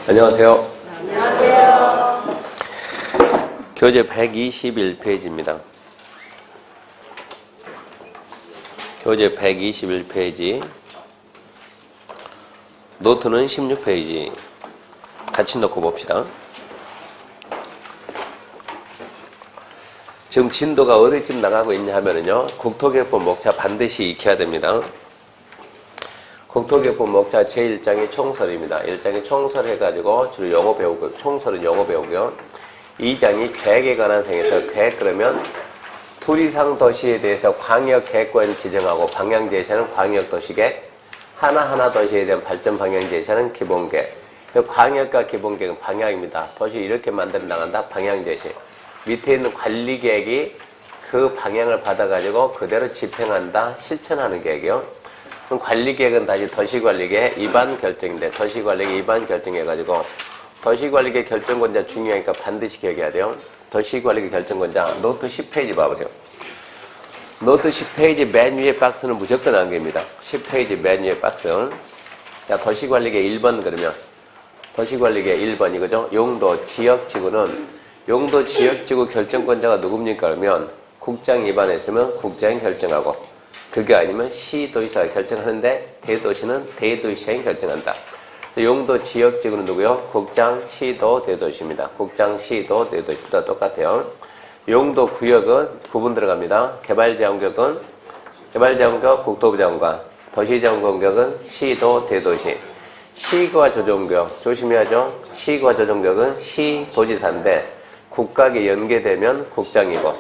안녕하세요. 안녕하세요. 교재 121페이지입니다. 교재 121페이지, 노트는 16페이지. 같이 놓고 봅시다. 지금 진도가 어디쯤 나가고 있냐 하면은요, 국토개법 목차 반드시 익혀야 됩니다. 국토개법 목차 제1장이 총설입니다. 1장이 총설 해가지고 주로 영어 배우고, 총설은 영어 배우고요. 2장이 계획에 관한 생에서 계획 그러면 둘 이상 도시에 대해서 광역 계획권 지정하고 방향 제시하는 광역 도시계획, 하나하나 도시에 대한 발전 방향 제시하는 기본계획. 광역과 기본계획은 방향입니다. 도시 이렇게 만들어 나간다. 방향 제시. 밑에 있는 관리계획이 그 방향을 받아가지고 그대로 집행한다. 실천하는 계획이요. 그럼 관리계획은 다시 도시관리계획 입안 결정인데, 도시관리계획 입안 결정해가지고 도시관리계획 결정권자 중요하니까 반드시 기억해야 돼요. 도시관리계획 결정권자 노트 10페이지 봐보세요. 노트 10페이지 맨 위에 박스는 무조건 안깁니다. 10페이지 맨 위에 박스. 자, 도시관리계획 1번 그러면 도시관리계획 1번 이거죠. 용도 지역지구는 용도 지역지구 결정권자가 누굽니까? 그러면 국장 입안했으면 국장이 결정하고, 그게 아니면 시도의사가 결정하는데 대도시는 대도시장이 결정한다. 그래서 용도 지역지구는 누구요? 국장, 시도, 대도시입니다. 국장, 시도, 대도시보다 똑같아요. 용도 구역은 구분 들어갑니다. 개발자원격은 개발자원격 국토부 장관, 도시자원공격은 시도, 대도시. 시과 조정구역 조심해야죠. 시과 조정구역은 시도지사인데 국각이 연계되면 국장이고,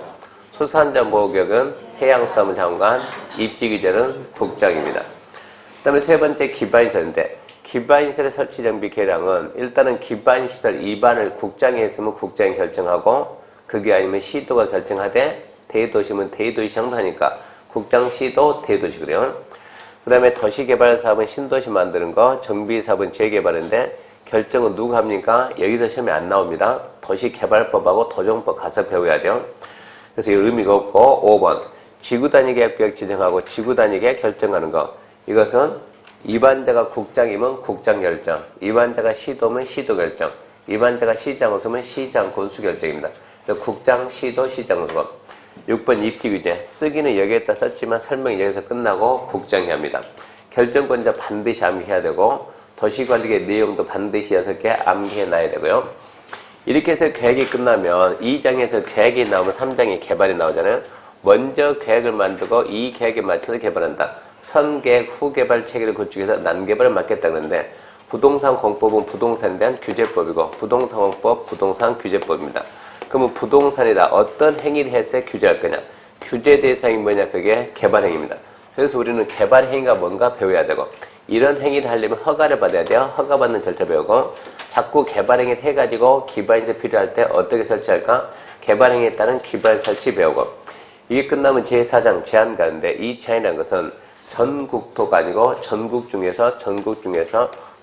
수산자보호구역은 해양수산장관, 입지규제는 국장입니다. 그 다음에 세 번째 기반시설인데, 기반시설의 설치 정비 계량은 일단은 기반시설 입안을 국장이 했으면 국장이 결정하고, 그게 아니면 시도가 결정하되 대도시면 대도시장도 하니까 국장, 시도, 대도시거든요. 그 다음에 도시개발사업은 신도시 만드는 거, 정비사업은 재개발인데 결정은 누가 합니까? 여기서 시험에 안 나옵니다. 도시개발법하고 도정법 가서 배워야 돼요. 그래서 의미가 없고, 5번 지구단위계획 지정하고 지구단위계획 결정하는 거, 이것은 입안자가 국장이면 국장 결정, 입안자가 시도면 시도 결정, 입안자가 시장 수면 시장 군수 결정입니다. 그래서 국장, 시도, 시장 수. 6번 입지규제, 쓰기는 여기에다 썼지만 설명이 여기서 끝나고 국장이 합니다. 결정권자 반드시 암기해야 되고, 도시관리계 내용도 반드시 6개 암기해놔야 되고요. 이렇게 해서 계획이 끝나면 2장에서 계획이 나오면 3장에 개발이 나오잖아요. 먼저 계획을 만들고 이 계획에 맞춰서 개발한다. 선계획, 후개발 체계를 구축해서 난개발을 맡겠다 그러는데, 부동산 공법은 부동산에 대한 규제법이고, 부동산 공법, 부동산 규제법입니다. 그러면 부동산이다. 어떤 행위를 해서 규제할 거냐? 규제 대상이 뭐냐? 그게 개발행위입니다. 그래서 우리는 개발행위가 뭔가 배워야 되고, 이런 행위를 하려면 허가를 받아야 돼요. 허가받는 절차 배우고, 자꾸 개발행위를 해가지고 기반시설 필요할 때 어떻게 설치할까? 개발행위에 따른 기반 설치 배우고, 이게 끝나면 제4장 제한 가는데, 이 제한이라는 것은 전국토가 아니고 전국 중에서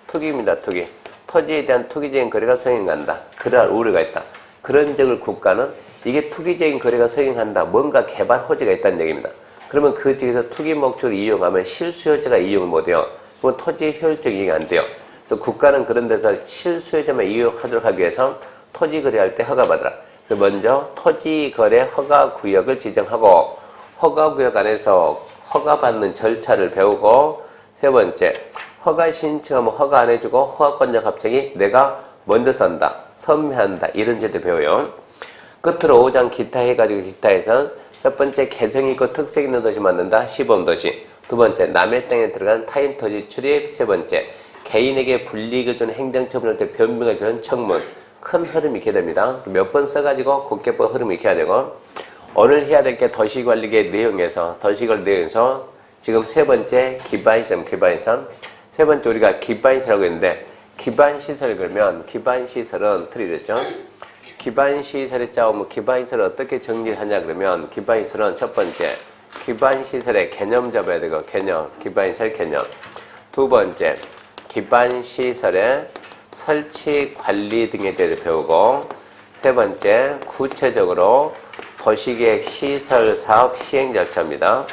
투기입니다. 투기. 토지에 대한 투기적인 거래가 성행한다. 그러할 우려가 있다. 그런 적을 국가는 이게 투기적인 거래가 성행한다. 뭔가 개발 호재가 있다는 얘기입니다. 그러면 그 지역에서 투기 목적을 이용하면 실수요자가 이용을 못해요. 그럼 토지의 효율적 이용이 안 돼요. 그래서 국가는 그런 데서 실수요자만 이용하도록 하기 위해서 토지 거래할 때 허가받으라. 그래서 먼저 토지 거래 허가 구역을 지정하고, 허가 구역 안에서 허가받는 절차를 배우고, 세 번째 허가 신청하면 허가 안 해주고 허가권자 갑자기 내가 먼저 산다, 선매한다, 이런 제도 배워요. 끝으로 5장 기타 해가지고 기타에서 첫 번째 개성 있고 특색 있는 도시 만든다. 시범도시. 두 번째 남의 땅에 들어간 타인 토지 출입. 세 번째 개인에게 불이익을 주는 행정처분할 때 변명을 주는 청문. 큰 흐름이 있게 됩니다. 몇 번 써가지고 국계법 흐름이 익혀야 되고, 오늘 해야 될 게 도시관리계 내용에서, 도시관리 내용에서 지금 세 번째 기반시설. 세 번째 우리가 기반시설이라고 했는데, 기반시설 그러면 기반시설은 틀이랬죠. 기반시설에 짜오면 기반시설을 어떻게 정리하냐 그러면, 기반시설은 첫 번째 기반시설의 개념 잡아야 되고, 개념, 기반시설 개념. 두 번째 기반시설의 설치 관리 등에 대해 배우고, 세 번째 구체적으로 도시계획 시설 사업 시행 절차입니다.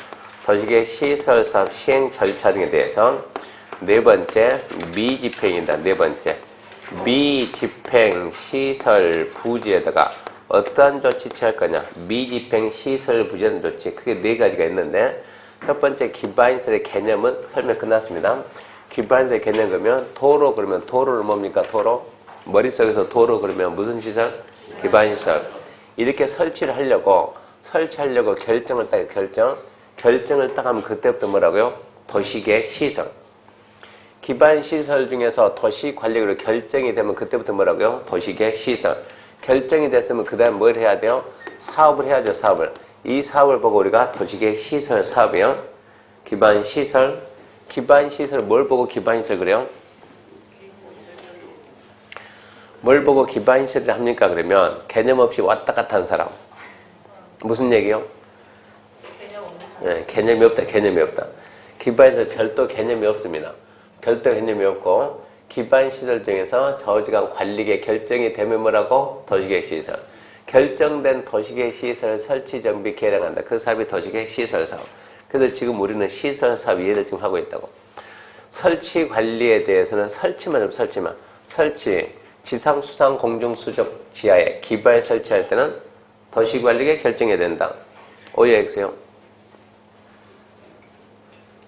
도시계획 시설 사업 시행 절차 등에 대해서. 네 번째 미집행이다. 네 번째 미집행 시설 부지에다가 어떠한 조치 취할 거냐? 미집행 시설 부지에 조치. 크게 네 가지가 있는데 첫 번째 기반시설의 개념은 설명 끝났습니다. 기반시설의 개념 그러면 도로 그러면 도로는 뭡니까? 도로. 머릿속에서 도로 그러면 무슨 시설? 기반시설. 이렇게 설치하려고 결정을 딱 결정을 딱 하면 그때부터 뭐라고요? 도시계 시설. 기반 시설 중에서 도시 관리로 결정이 되면 그때부터 뭐라고요? 도시계 시설. 결정이 됐으면 그 다음 뭘 해야 돼요? 사업을 해야죠, 사업을. 이 사업을 보고 우리가 도시계 시설 사업이요. 기반 시설. 기반 시설 뭘 보고 기반 시설 그래요? 뭘 보고 기반 시설을 합니까? 그러면 개념 없이 왔다 갔다 한 사람. 무슨 얘기요? 개념이 없다, 개념이 없다. 기반 시설 별도 개념이 없습니다. 별도 개념이 없고 기반 시설 중에서 저지간 관리계 결정이 되면 뭐라고? 도시계 시설. 결정된 도시계 시설 설치 정비 개량한다. 그 사업이 도시계 시설 사업. 그래서 지금 우리는 시설 사업 이해를 지금 하고 있다고. 설치 관리에 대해서는 설치만. 설치 지상 수상 공중 수적 지하에 기반 설치할 때는 도시관리계 결정해야 된다. 오해했어요?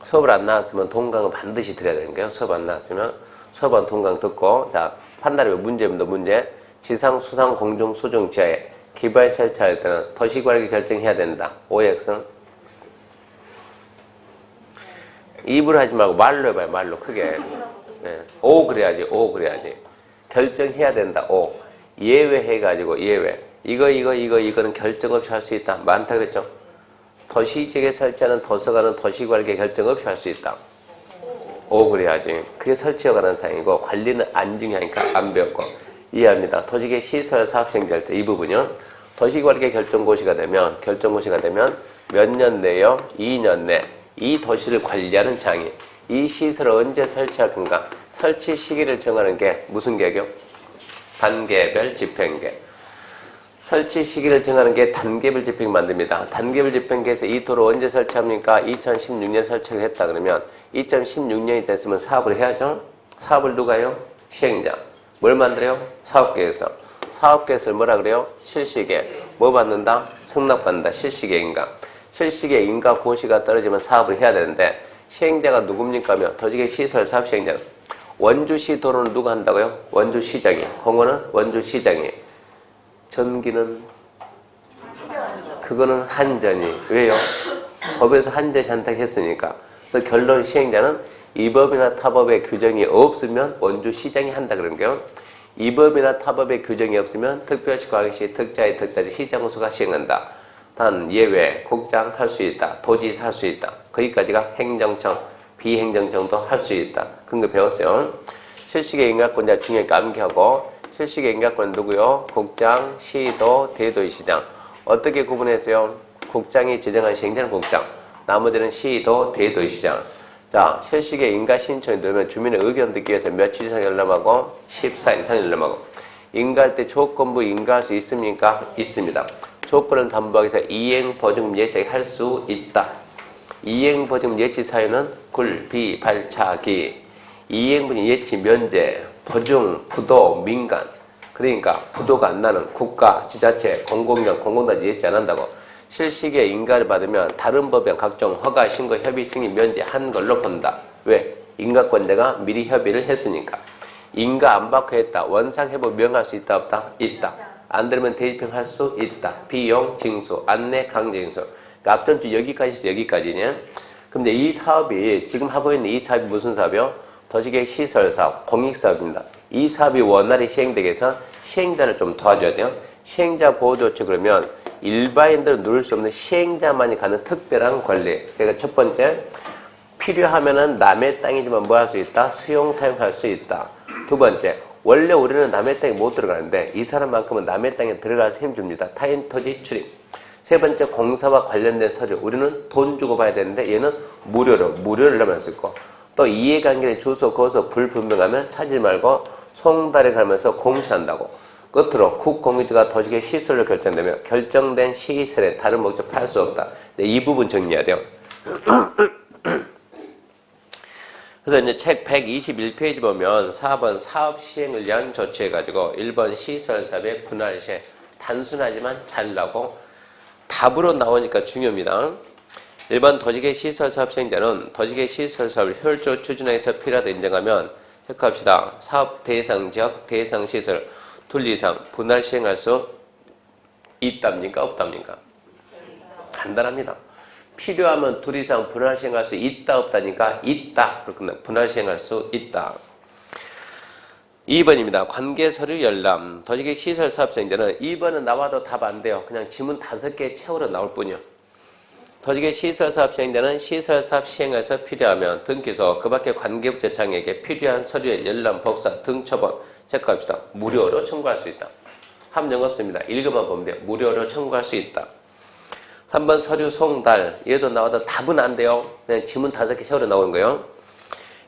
수업을 안 나왔으면 동강은 반드시 드려야 되는 거예요. 수업 안 나왔으면 수업한 동강 듣고 자 판단하면 문제입니다. 문제. 지상 수상 공중 수중 지하에 기반 설치할 때는 도시관리 결정해야 된다. OX. 입으로 하지 말고 말로 해봐요. 말로 크게. 네. 오 그래야지. 결정해야 된다. 오. 예외해가지고 예외. 이거는 결정 없이 할 수 있다. 많다 그랬죠? 도시지역에 설치하는 도서관은 도시관리 결정 없이 할 수 있다. 오 그래야지. 그게 설치에 관한 사항이고 관리는 안 중요하니까 안 배웠고. 이해합니다. 도시계 시설 사업시행 결정 이 부분이요. 도시관리 결정고시가 되면 몇 년 내요? 2년 내 이 도시를 관리하는 장이 이 시설을 언제 설치할 건가? 설치 시기를 정하는 게 무슨 계교? 단계별 집행계. 설치 시기를 정하는 게 단계별 집행 만듭니다. 단계별 집행계에서 이 도로 언제 설치합니까? 2016년 설치를 했다 그러면 2016년이 됐으면 사업을 해야죠. 사업을 누가 해요? 시행자. 뭘 만들어요? 사업계획서. 사업계획서를 뭐라 그래요? 실시계. 뭐 받는다? 승낙받는다. 실시계 인가. 실시계 인가 고시가 떨어지면 사업을 해야 되는데 시행자가 누굽니까 하면 도시계 시설 사업 시행자는 원주시 도로는 누가 한다고요? 원주시장이. 공원은 원주시장이. 전기는 그거는 한전이. 왜요? 법에서 한전이 한다고 했으니까. 그 결론 시행자는 이 법이나 타법의 규정이 없으면 원주시장이 한다 그런 거예요. 이 법이나 타법의 규정이 없으면 특별시, 광역시, 특자의 특자지 시장호수가 시행한다. 단 예외, 국장 할 수 있다. 도지사 할 수 있다. 거기까지가 행정청, 비행정청도 할 수 있다. 그런 거 배웠어요. 실시계 인가권자 중에 암기하고 실시계 인가권 누구요? 국장, 시도, 대도시장. 어떻게 구분했어요? 국장이 지정한 시행자는 국장. 나머지는 시도, 대도시장. 자, 실시계 인가 신청이 들어오면 주민의 의견 듣기 위해서 며칠 이상 열람하고 14일 이상 열람하고 인가할 때 조건부 인가할 수 있습니까? 있습니다. 조건을 담보하기 위해서 이행보증금 예치하게 할 수 있다. 이행보증금 예치 사유는 굴, 비, 발, 차기. 이행보증금 예치 면제, 보증, 부도, 민간. 그러니까 부도가 안 나는 국가, 지자체, 공공기관, 공공단지 예치 안 한다고. 실시계 인가를 받으면 다른 법령 각종 허가, 신고, 협의, 승인, 면제한 걸로 본다. 왜? 인가권자가 미리 협의를 했으니까. 인가 안 받고 했다. 원상회복 명할 수 있다 없다? 있다. 안 들으면 대집행할 수 있다. 비용, 징수, 안내, 강제징수. 그러니까 앞전 주 여기까지 여기까지냐. 근데 이 사업이 지금 하고 있는 이 사업이 무슨 사업이요? 도시계 시설사업, 공익사업입니다. 이 사업이 원활히 시행되기 위해서 시행자를 좀 도와줘야 돼요. 시행자 보호조치 그러면 일반인들은 누릴 수 없는 시행자만이 가는 특별한 권리. 그러니까 첫 번째, 필요하면은 남의 땅이지만 뭐 할 수 있다? 수용, 사용할 수 있다. 두 번째, 원래 우리는 남의 땅에 못 들어가는데 이 사람만큼은 남의 땅에 들어가서 힘줍니다. 타인 토지 출입. 세 번째, 공사와 관련된 서류. 우리는 돈 주고 봐야 되는데 얘는 무료를 넣을 수 있고 또 이해관계의 주소, 거소 불분명하면 찾지 말고 송달에 가면서 공시한다고. 끝으로 국공유지가 도시계 시설로 결정되며 결정된 시설에 다른 목적 팔 수 없다. 이 부분 정리해야 돼요. 그래서 이제 책 121페이지 보면 4번 사업 시행을 위한 조치해가지고 1번 시설사업의 분할 시행. 단순하지만 잘 나고 답으로 나오니까 중요합니다. 1번 도지개 시설사업 시행자는 도지개 시설사업을 효율적으로 추진하기 위해서 필요하다 인정하면 체크합시다. 사업 대상 지역, 대상 시설 둘 이상 분할 시행할 수 있답니까? 없답니까? 간단합니다. 필요하면 둘 이상 분할 시행할 수 있다 없다니까 있다. 그렇구나. 분할 시행할 수 있다. 2번입니다. 관계서류 열람. 도지개 시설 사업시행자는 2번은 나와도 답 안 돼요. 그냥 지문 5개 채우러 나올 뿐이요. 도지개 시설 사업시행자는 시설 사업 시행에서 필요하면 등기소 그 밖에 관계부처장에게 필요한 서류의 열람, 복사, 등 처분 체크합시다. 무료로 청구할 수 있다. 함정 없습니다. 읽어만 보면 돼요. 무료로 청구할 수 있다. 3번 서류 송달. 얘도 나와도 답은 안 돼요. 그냥 지문 5개 채우러 나오는 거예요.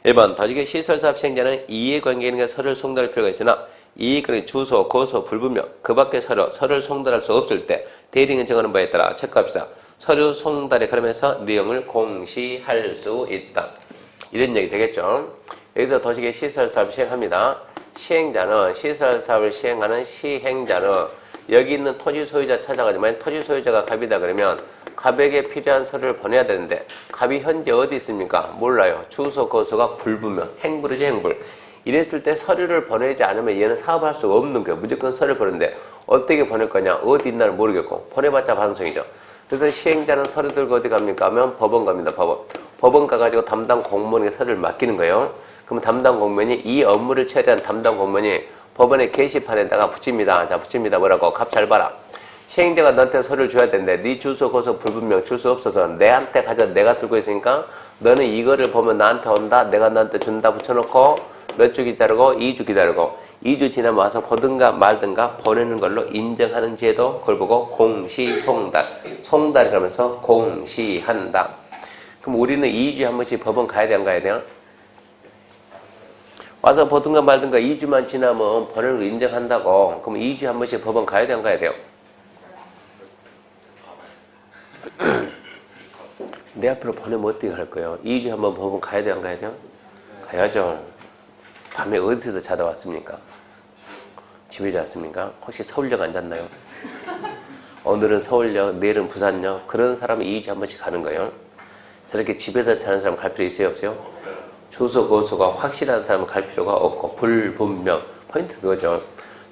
1번 도지개 시설사업 시행자는 이해관계 있는 서류를 송달할 필요가 있으나 이해관계 주소, 고소, 불분명 그 밖의 서류를 송달할 수 없을 때 대리인이 정하는 바에 따라 체크합시다. 서류 송달에 관련해서 내용을 공시할 수 있다. 이런 얘기 되겠죠. 여기서 도지개 시설사업 시행합니다. 시행자는 시설사업을 시행하는 시행자는 여기 있는 토지 소유자 찾아가지고 만약 토지 소유자가 갑이다 그러면 갑에게 필요한 서류를 보내야 되는데 갑이 현재 어디 있습니까? 몰라요. 주소, 거소가 불분명. 행불이지 행불. 이랬을 때 서류를 보내지 않으면 얘는 사업할 수가 없는 거예요. 무조건 서류를 보내는데 어떻게 보낼 거냐? 어디 있나를 모르겠고 보내봤자 반송이죠. 그래서 시행자는 서류 들고 어디 갑니까? 하면 법원 갑니다. 법원. 법원 가가지고 담당 공무원에게 서류를 맡기는 거예요. 그럼 담당 공무원이 이 업무를 처리한 담당 공무원이 법원의 게시판에다가 붙입니다. 자, 붙입니다. 뭐라고? 갑 잘 봐라. 시행자가 너한테 서류를 줘야 되는데 네 주소, 고소, 불분명 줄 수 없어서 내한테 가져 내가 들고 있으니까 너는 이거를 보면 나한테 온다. 내가 너한테 준다 붙여놓고 몇 주 기다리고 2주 기다리고 2주 지나면 와서 보든가 말든가 보내는 걸로 인정하는 제도 그걸 보고 공시송달. 송달을 하면서 공시한다. 그럼 우리는 2주에 한 번씩 법원 가야 돼 안 가야 돼요? 와서 보든가 말든가 2주만 지나면 보내는 걸 인정한다고. 그럼 2주에 한 번씩 법원 가야 돼 안 가야 돼요? 내 앞으로 보내면 어떻게 할 거예요? 2주에 한 번 법원 가야 돼 안 가야 돼요? 가야죠. 밤에 어디서 자다 왔습니까? 집에 잤습니까? 혹시 서울역 안 잤나요? 오늘은 서울역, 내일은 부산역. 그런 사람은 2주에 한 번씩 가는 거예요. 저렇게 집에서 자는 사람 갈 필요 있어요 없어요? 주소, 고소가 확실한 사람은 갈 필요가 없고 불분명. 포인트 그거죠.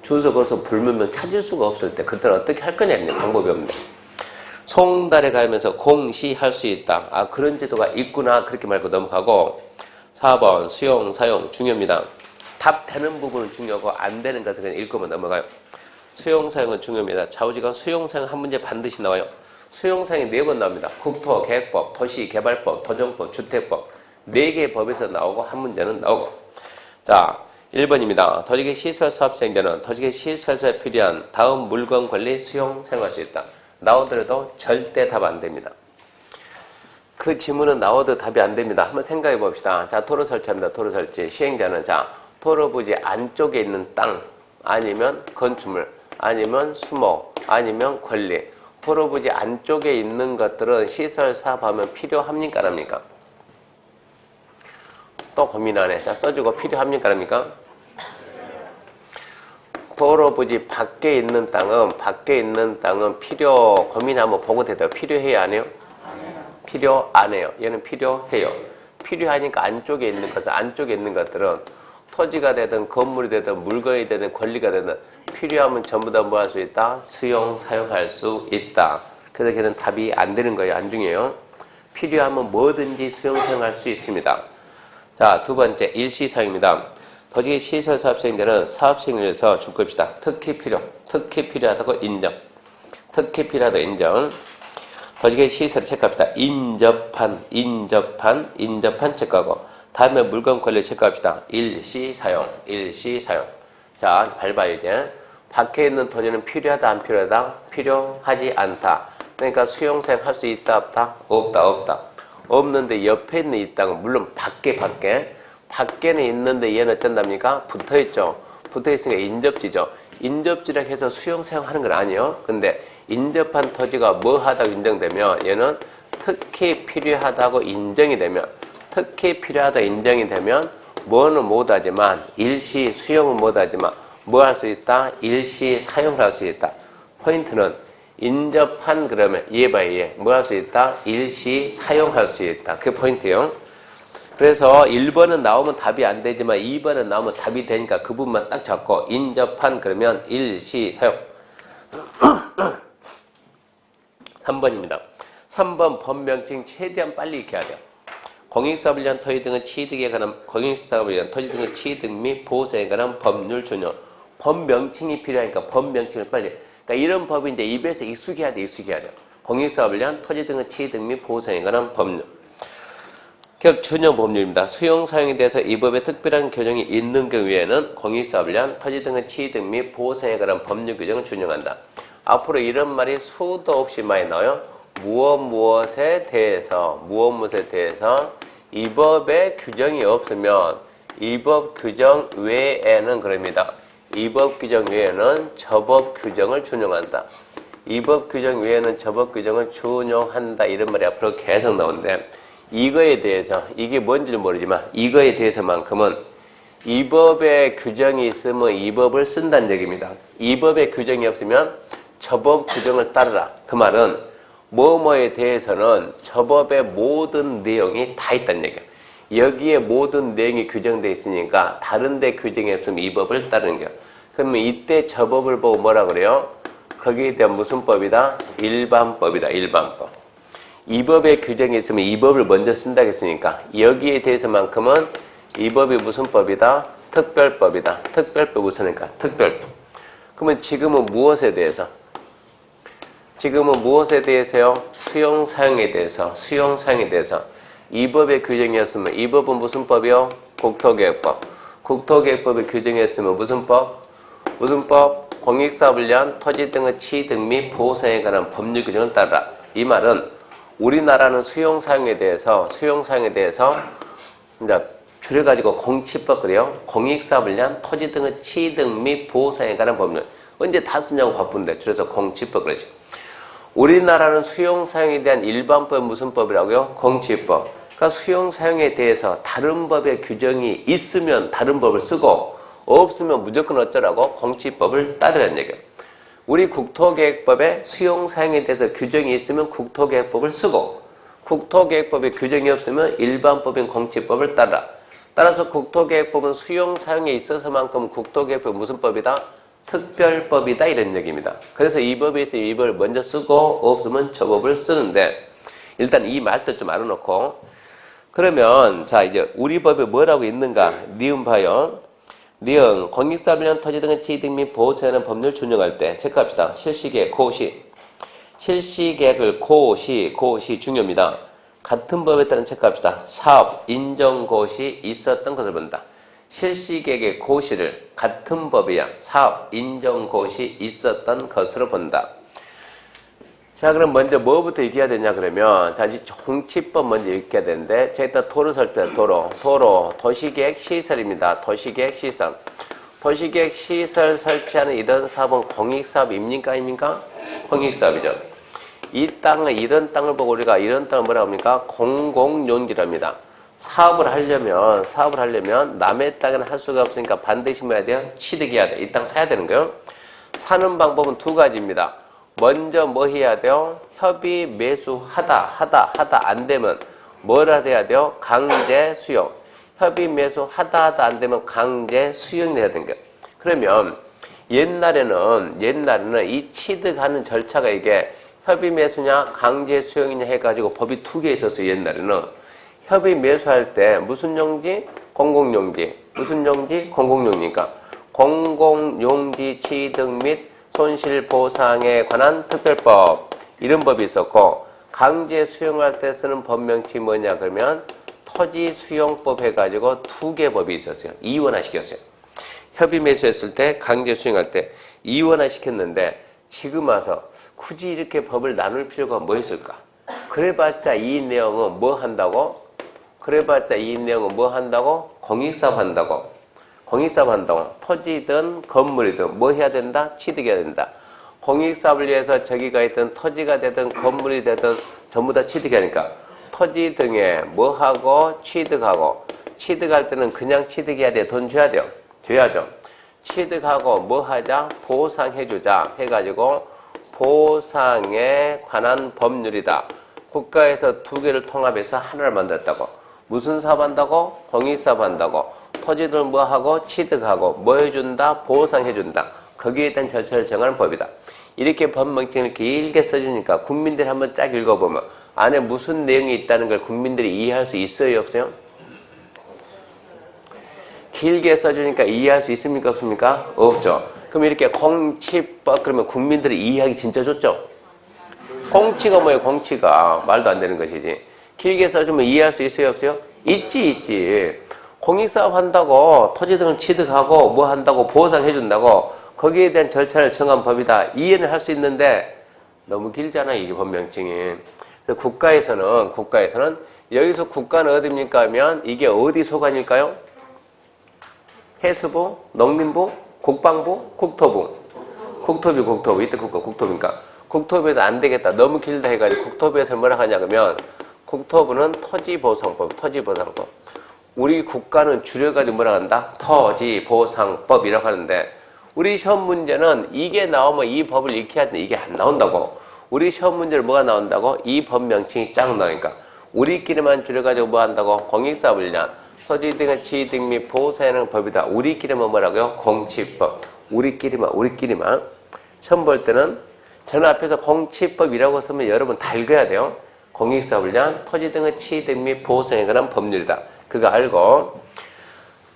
주소, 고소, 불분명 찾을 수가 없을 때 그때는 어떻게 할 거냐 방법이 없는데. 송달에 가면서 공시할 수 있다. 아, 그런 제도가 있구나. 그렇게 말고 넘어가고 4번 수용, 사용 중요합니다. 답 되는 부분은 중요하고 안 되는 것은 그냥 읽고만 넘어가요. 수용, 사용은 중요합니다. 좌우지간 수용, 사용 한 문제 반드시 나와요. 수용, 사용이 4번 나옵니다. 국토계획법, 도시개발법, 도정법, 주택법 4개의 법에서 나오고 한 문제는 나오고. 자, 1번입니다. 도지개 시설 사업 시행자는 도지개 시설사에 필요한 다음 물건 관리 수용, 사용할 수 있다. 나오더라도 절대 답 안 됩니다. 그 지문은 나와도 답이 안 됩니다. 한번 생각해 봅시다. 자, 도로 설치합니다. 도로 설치. 시행자는 자, 도로 부지 안쪽에 있는 땅, 아니면 건축물, 아니면 수목, 아니면 권리. 도로 부지 안쪽에 있는 것들은 시설 사업하면 필요합니까? 안 합니까? 또 고민하네. 자, 써주고 필요합니까? 안 합니까? 도로 부지 밖에 있는 땅은 고민하면 보고 대답 필요해요? 안 해요? 필요 안 해요. 얘는 필요해요. 필요하니까 안쪽에 있는 것들은 토지가 되든 건물이 되든 물건이 되든 권리가 되든 필요하면 전부 다 뭐 할 수 있다? 수용, 사용할 수 있다. 그래서 걔는 답이 안 되는 거예요. 안 중요해요. 필요하면 뭐든지 수용, 사용할 수 있습니다. 자, 두 번째 일시사용입니다. 도지개 시설 사업 시행자는 사업 시행을 위해서 줄 것이다. 특히 필요하다고 인정. 도지개 시설을 체크합시다. 인접한 체크하고 다음에 물건 관리 체크합시다. 일시사용. 자, 밟아야 이제. 밖에 있는 토지는 필요하다 안 필요하다? 필요하지 않다. 그러니까 수용 사용할 수 있다 없다? 없다. 없는데 옆에 있는 이 땅은 물론 밖에는 있는데 얘는 어쩐답니까? 붙어있죠. 붙어있으니까 인접지죠. 인접지라고 해서 수용 사용하는 건 아니에요. 근데 인접한 토지가 뭐 하다고 인정되면 얘는 특히 필요하다고 인정이 되면 특히 필요하다 인정이 되면 뭐는 못하지만 일시 수용은 못하지만 뭐 할 수 있다? 일시 사용할 수 있다. 포인트는 인접한 그러면 이해봐야 뭐 할 수 있다? 일시 사용할 수 있다. 그게 포인트예요. 그래서 1번은 나오면 답이 안 되지만 2번은 나오면 답이 되니까 그 부분만 딱 잡고 인접한 그러면 일시 사용. 3번입니다. 3번 법명칭 최대한 빨리 익혀야 돼요. 공익사업을 위한 토지 등의 취득에 관한 공익사업을 위한 토지 등의 취득 및 보호에 관한 법률 준용. 법명칭이 필요하니까 법명칭을 빨리. 그러니까 이런 법이 이제 입에서 익숙해야 돼. 공익사업을 위한 토지 등의 취득 및 보호에 관한 법률. 격 준용 법률입니다. 수용 사용에 대해서 이 법에 특별한 규정이 있는 경우에는 공익사업을 위한 토지 등의 취득 및 보호에 관한 법률 규정을 준용한다. 앞으로 이런 말이 수도 없이 많이 나와요. 무엇에 대해서 이 법에 규정이 없으면 이 법 규정 외에는 그럽니다. 이 법 규정 외에는 저 법 규정을 준용한다. 이 법 규정 외에는 저 법 규정을 준용한다. 이런 말이 앞으로 계속 나오는데 이거에 대해서 이게 뭔지는 모르지만 이거에 대해서만큼은 이 법에 규정이 있으면 이 법을 쓴다는 얘기입니다. 이 법에 규정이 없으면 저 법 규정을 따르라. 그 말은 뭐뭐에 대해서는 저 법의 모든 내용이 다 있다는 얘기예요. 여기에 모든 내용이 규정되어 있으니까 다른 데 규정이 없으면 이 법을 따르는 거예요. 그러면 이때 저 법을 보고 뭐라 그래요? 거기에 대한 무슨 법이다? 일반법이다. 일반법. 이 법에 규정이 있으면 이 법을 먼저 쓴다고 했으니까 여기에 대해서만큼은 이 법이 무슨 법이다? 특별법이다. 특별법 웃으니까 특별법. 그러면 지금은 무엇에 대해서? 수용 사용에 대해서. 이 법의 규정이었으면 이 법은 무슨 법이요? 국토계획법. 국토계획법의 규정이었으면 무슨 법? 공익사업을 위한 토지 등의 취득 및 보호사에 관한 법률 규정을 따르라. 이 말은 우리나라는 수용 사용에 대해서 이제 줄여가지고 공치법 그래요. 공익사업을 위한 토지 등의 취득 및 보호사에 관한 법률. 언제 다 쓰냐고 바쁜데 줄여서 공치법 그러죠. 우리나라는 수용 사용에 대한 일반법은 무슨 법이라고요? 공치법. 그러니까 수용 사용에 대해서 다른 법의 규정이 있으면 다른 법을 쓰고 없으면 무조건 어쩌라고? 공치법을 따르라는 얘기예요. 우리 국토계획법에 수용 사용에 대해서 규정이 있으면 국토계획법을 쓰고 국토계획법에 규정이 없으면 일반법인 공치법을 따르라. 따라서 국토계획법은 수용 사용에 있어서만큼 국토계획법은 무슨 법이다? 특별법이다 이런 얘기입니다. 그래서 이 법에 있어 이 법을 먼저 쓰고 없으면 저 법을 쓰는데 일단 이 말도 좀 알아놓고 그러면 자 이제 우리 법에 뭐라고 있는가? 니은 봐요. 니은 공익사업을 위한 토지 등의 취득 및 보호처하는 법률 준용할 때 체크합시다. 실시계획 고시. 실시계획을 고시 중요합니다. 같은 법에 따른 체크합시다. 사업 인정고시 있었던 것을 본다. 실시계획의 고시를 같은 법이야. 사업 인정고시 있었던 것으로 본다. 자 그럼 먼저 뭐부터 읽어야 되냐 그러면 자 공치법 먼저 읽어야 되는데 제가 일단 도로 설 때 도로 도시계획 시설입니다. 도시계획 시설 설치하는 이런 사업은 공익사업입니까 아닙니까? 공익사업이죠. 이 땅을 이런 땅을 보고 우리가 이런 땅을 뭐라고 합니까? 공공용지랍니다. 사업을 하려면 남의 땅에는 할 수가 없으니까 반드시 뭐 해야 돼요? 취득해야 돼. 이 땅 사야 되는 거예요. 사는 방법은 두 가지입니다. 먼저 뭐 해야 돼요? 협의 매수하다 안 되면 뭐라 해야 돼요? 강제 수용. 협의 매수하다 안 되면 강제 수용이 해야 되는 거예요. 그러면 옛날에는 이 취득하는 절차가 이게 협의 매수냐 강제 수용이냐 해가지고 법이 두 개 있었어요. 옛날에는 협의 매수할 때 무슨 용지? 공공용지. 무슨 용지? 공공용지니까 공공용지 취득 및 손실보상에 관한 특별법 이런 법이 있었고 강제 수용할 때 쓰는 법명칭이 뭐냐 그러면 토지수용법 해가지고 두 개 법이 있었어요. 이원화 시켰어요. 협의 매수했을 때 강제 수용할 때 이원화 시켰는데 지금 와서 굳이 이렇게 법을 나눌 필요가 뭐 있을까? 그래봤자 이 내용은 뭐 한다고? 공익사업 한다고. 토지든 건물이든 뭐 해야 된다? 취득해야 된다. 공익사업을 위해서 저기가 있든 토지가 되든 건물이 되든 전부 다 취득해야 하니까 토지 등에 뭐하고 취득하고, 취득할 때는 그냥 취득해야 돼. 돈 줘야 돼요. 줘야죠. 취득하고 뭐하자? 보상해주자 해가지고 보상에 관한 법률이다. 국가에서 두 개를 통합해서 하나를 만들었다고. 무슨 사업한다고? 공익사업한다고. 토지들 뭐하고? 취득하고 뭐 해준다? 보상해준다. 거기에 대한 절차를 정하는 법이다. 이렇게 법명칭을 길게 써주니까 국민들이 한번 쫙 읽어보면 안에 무슨 내용이 있다는 걸 국민들이 이해할 수 있어요? 없어요? 길게 써주니까 이해할 수 있습니까? 없습니까? 없죠. 그럼 이렇게 공치법 그러면 국민들이 이해하기 진짜 좋죠? 공치가 뭐예요? 공치가 말도 안 되는 것이지. 길게 써주면 이해할 수 있어요? 없어요? 있지. 공익사업 한다고 토지 등을 취득하고 뭐 한다고 보상해준다고 거기에 대한 절차를 정한 법이다. 이해는 할 수 있는데 너무 길잖아요. 이게 법명칭이. 그래서 국가에서는 여기서 국가는 어디입니까 하면 이게 어디 소관일까요? 해수부, 농림부, 국방부, 국토부. 국토부. 이때 국토부니까. 국토부에서 안 되겠다. 너무 길다 해가지고 국토부에서 뭐라 하냐 그러면 국토부는 토지보상법. 우리 국가는 줄여가지고 뭐라 한다? 토지보상법이라고 하는데 우리 시험 문제는 이게 나오면 이 법을 익혀야 되는데 이게 안 나온다고. 우리 시험 문제를 뭐가 나온다고? 이 법 명칭이 쫙 나오니까 우리끼리만 줄여가지고 뭐 한다고? 공익사업을 위한 토지 등의 취득 및 보상하는 법이다. 우리끼리만 뭐라고요? 공치법. 우리끼리만. 시험 볼 때는 저는 앞에서 공치법이라고 쓰면 여러분 다 읽어야 돼요. 공익사업을 위한 토지 등의 취득 및 보상에 관한 법률이다. 그거 알고.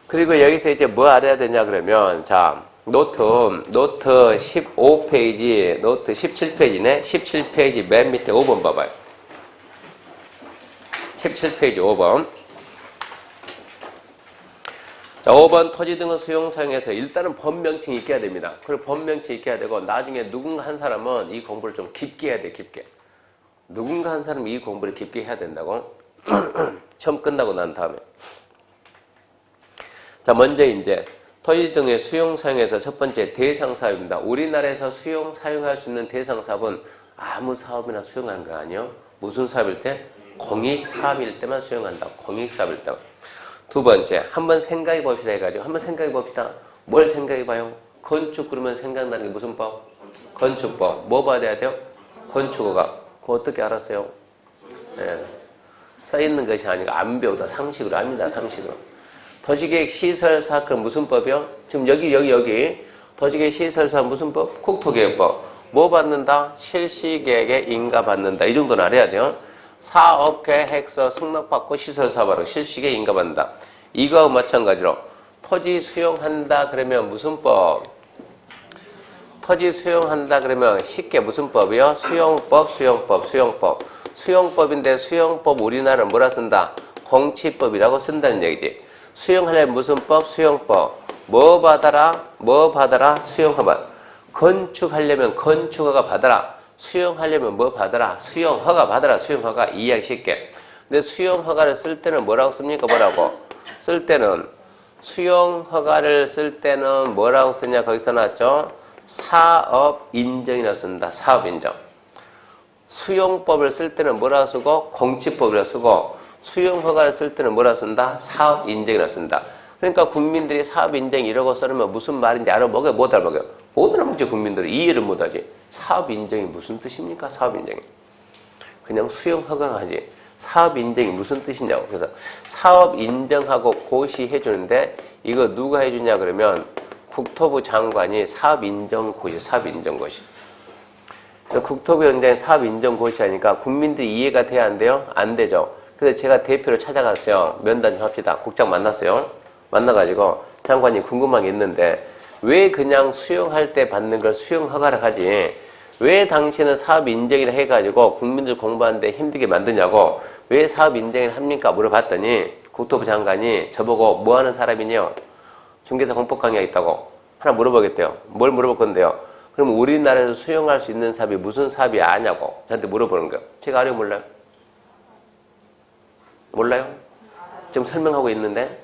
그리고 여기서 이제 뭐 알아야 되냐 그러면 자 노트 15페이지, 노트 17페이지네. 17페이지 맨 밑에 5번 봐봐요. 17페이지 5번. 자, 5번 토지 등의 수용 사용에서 일단은 법명칭이 있게 해야 됩니다. 그리고 법명칭이 있게 해야 되고 나중에 누군가 한 사람은 이 공부를 좀 깊게 해야 돼. 깊게. 누군가 한 사람은 이 공부를 깊게 해야 된다고. 시험 끝나고 난 다음에. 자, 먼저 이제 토지 등의 수용 사용에서 첫 번째 대상 사업입니다. 우리나라에서 수용 사용할 수 있는 대상 사업은 아무 사업이나 수용하는 거 아니에요. 무슨 사업일 때? 공익 사업일 때만 수용한다. 공익 사업일 때만. 두 번째, 한번 생각해 봅시다 해가지고 한번 생각해 봅시다. 뭘 생각해 봐요? 건축 그러면 생각나는 게 무슨 법? 건축법. 뭐 봐야 돼요? 건축어가. 그거 어떻게 알았어요? 네. 써있는 것이 아니고 안 배우다 상식으로 합니다. 상식으로. 도시계획 시설사업 그럼 무슨 법이요? 지금 여기 도시계획 시설사업 무슨 법? 국토계획법. 뭐 받는다? 실시계획에 인가받는다. 이 정도는 알아야 돼요. 사업계획서 승낙받고 시설사업하러 실시계획에 인가받는다. 이거하고 마찬가지로 토지 수용한다 그러면 무슨 법? 토지 수용한다 그러면 쉽게 무슨 법이요? 수용법. 수용법인데 수용법 우리나라는 뭐라 쓴다? 공치법이라고 쓴다는 얘기지. 수용하려면 무슨 법? 수용법. 뭐 받아라? 수용허가. 건축하려면 건축허가 받아라. 수용하려면 뭐 받아라? 수용허가 받아라. 수용허가. 이해하기 쉽게. 근데 수용허가를 쓸 때는 뭐라고 씁니까? 수용허가를 쓸 때는 뭐라고 쓰냐? 거기서 나왔죠? 사업인정이라고 쓴다. 사업인정. 수용법을 쓸 때는 뭐라고 쓰고? 공치법이라고 쓰고 수용허가를 쓸 때는 뭐라 쓴다? 사업인정이라 쓴다. 그러니까 국민들이 사업인정 이러고 써놓으면 무슨 말인지 알아먹어요? 못 알아먹어요? 못 알아먹죠. 국민들이 이해를 못하지. 사업인정이 무슨 뜻입니까? 사업인정이. 그냥 수용허가가 하지. 사업인정이 무슨 뜻이냐고. 그래서 사업인정하고 고시해주는데 이거 누가 해주냐 그러면 국토부 장관이 사업인정고시. 그래서 국토부 현장에 사업인정고시 하니까 국민들이 이해가 돼야 안 돼요? 안 되죠. 그래서 제가 대표를 찾아갔어요. 면담 좀 합시다. 국장 만났어요. 만나가지고 장관이 궁금한 게 있는데 왜 그냥 수용할 때 받는 걸 수용허가를 하지? 왜 당신은 사업인정이라 해가지고 국민들 공부하는데 힘들게 만드냐고 왜 사업인정을 합니까? 물어봤더니 국토부 장관이 저보고 뭐하는 사람이냐? 중개사 공법 강의가 있다고 하나 물어보겠대요. 뭘 물어볼 건데요? 그럼 우리나라에서 수용할 수 있는 사업이 무슨 사업이 아냐고 저한테 물어보는 거예요. 제가 알아요? 몰라요? 몰라요? 지금 설명하고 있는데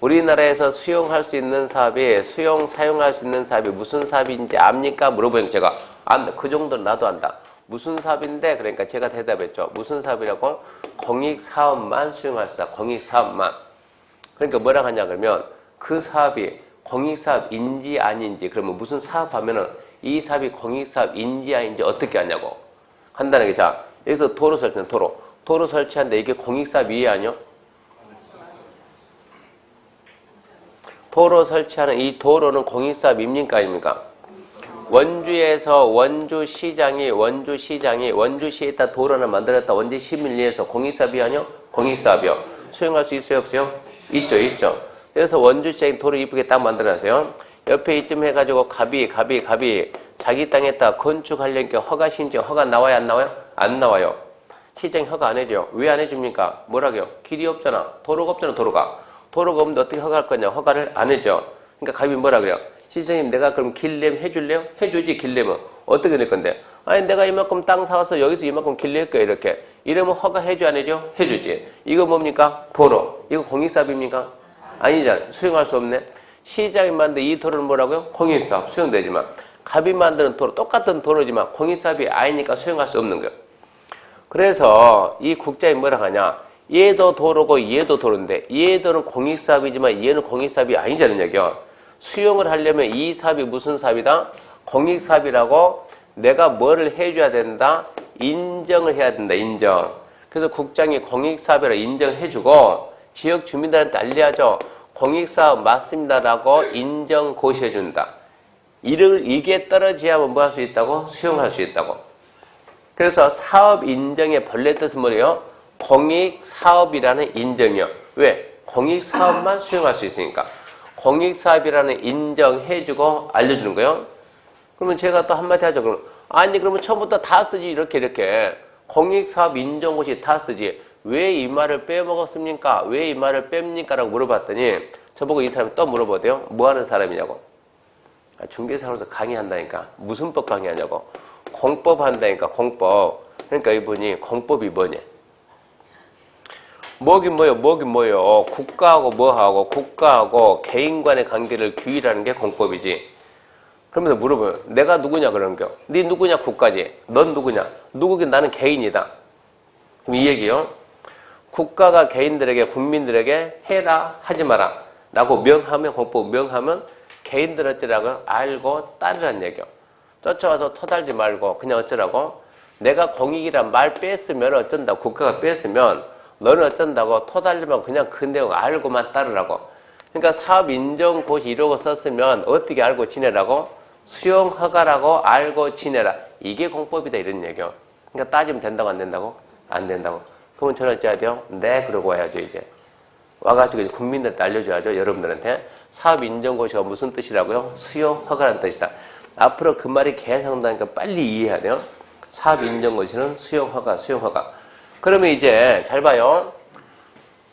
우리나라에서 수용할 수 있는 사업이 사용할 수 있는 사업이 무슨 사업인지 압니까? 물어보니까 제가 안다. 그 정도는 나도 안다. 무슨 사업인데? 그러니까 제가 대답했죠. 무슨 사업이라고? 공익사업만 수용할 수 있다. 공익사업만. 그러니까 뭐라 하냐 그러면 그 사업이 공익사업인지 아닌지, 그러면 무슨 사업하면은 이 사업이 공익사업인지 아닌지 어떻게 하냐고. 간단하게. 자, 여기서 도로 설치는 도로 설치하는데 이게 공익사업 이해 아니요? 도로 설치하는 이 도로는 공익사업입니까 아닙니까? 원주에서 원주시에 있다 도로를 만들었다. 원주시민을 위해서 공익사업이 아니요? 공익사업이요. 수용할 수 있어요 없어요? 있죠. 그래서 원주시장이 도로 이쁘게 딱 만들어놨어요. 옆에 이쯤 해가지고 갑이 자기 땅에다 건축하려니까 허가 신청 허가 나와요 안 나와요? 안 나와요. 시장이 허가 안 해줘요. 왜 안 해줍니까? 뭐라고요? 길이 없잖아. 도로가 없잖아. 도로가 없는데 어떻게 허가할 거냐? 허가를 안 해줘. 그러니까 갑이 뭐라 그래요? 시장님 내가 그럼 길 내면 해줄래요? 해주지. 길 내면 어떻게 낼 건데? 아니 내가 이만큼 땅 사와서 여기서 이만큼 길 낼 거야 이렇게. 이러면 허가 해줘 안 해줘? 해주지. 이거 뭡니까? 도로. 이거 공익사업입니까? 아니잖아. 수용할 수 없네. 시장이 만든 이 도로는 뭐라고요? 공익사업. 수용되지만 갑이 만드는 도로 똑같은 도로지만 공익사업이 아니니까 수용할 수 없는 거예요. 그래서 이 국장이 뭐라 하냐? 얘도 도로고 얘도 도로인데 얘도는 공익사업이지만 얘는 공익사업이 아니자는 얘기야. 수용을 하려면 이 사업이 무슨 사업이다? 공익사업이라고 내가 뭐를 해줘야 된다? 인정을 해야 된다. 인정. 그래서 국장이 공익사업이라고 인정해주고 지역 주민들한테 알려야죠. 공익사업 맞습니다라고 인정 고시해준다. 이게 떨어져야만 뭐 할 수 있다고? 수용할 수 있다고. 그래서 사업 인정의 본래 뜻은 뭐예요? 공익사업이라는 인정이요. 왜? 공익사업만 수용할 수 있으니까. 공익사업이라는 인정해주고 알려주는 거예요. 그러면 제가 또 한마디 하죠. 그러면 처음부터 다 쓰지 이렇게. 공익사업 인정고시 다 쓰지. 왜 이 말을 빼먹었습니까? 왜 이 말을 뺍니까? 라고 물어봤더니 저보고 이 사람이 또 물어보대요. 뭐 하는 사람이냐고. 중개사로서 강의한다니까. 무슨 법 강의하냐고. 공법 한다니까. 공법. 그러니까 이분이 공법이 뭐냐. 뭐긴 뭐요. 국가하고 개인 간의 관계를 규율하는 게 공법이지. 그러면서 물어봐요. 내가 누구냐 그러는 거. 네 누구냐 국가지. 넌 누구냐. 누구긴 나는 개인이다. 그럼 이 얘기요. 국가가 개인들에게 국민들에게 해라 하지 마라 라고 명하면 공법 명하면 개인들 어쩌라고 알고 따르라는 얘기요. 쫓아와서 터달지 말고 그냥 어쩌라고. 내가 공익이란 말 뺐으면 어쩐다. 국가가 뺐으면 너는 어쩐다고 토달리면 그냥 그 내용 알고만 따르라고. 그러니까 사업 인정 고시 이러고 썼으면 어떻게 알고 지내라고? 수용 허가라고 알고 지내라. 이게 공법이다 이런 얘기요. 그러니까 따지면 된다고 안 된다고? 안 된다고. 그러면 저는 어찌해야 돼요? 네 그러고 와야죠 이제. 와가지고 이제 국민들한테 알려줘야죠. 여러분들한테. 사업 인정 고시가 무슨 뜻이라고요? 수용 허가라는 뜻이다. 앞으로 그 말이 계속 나니까 빨리 이해해야 돼요. 사업 인정 고시는 수용 허가. 그러면 이제 잘 봐요.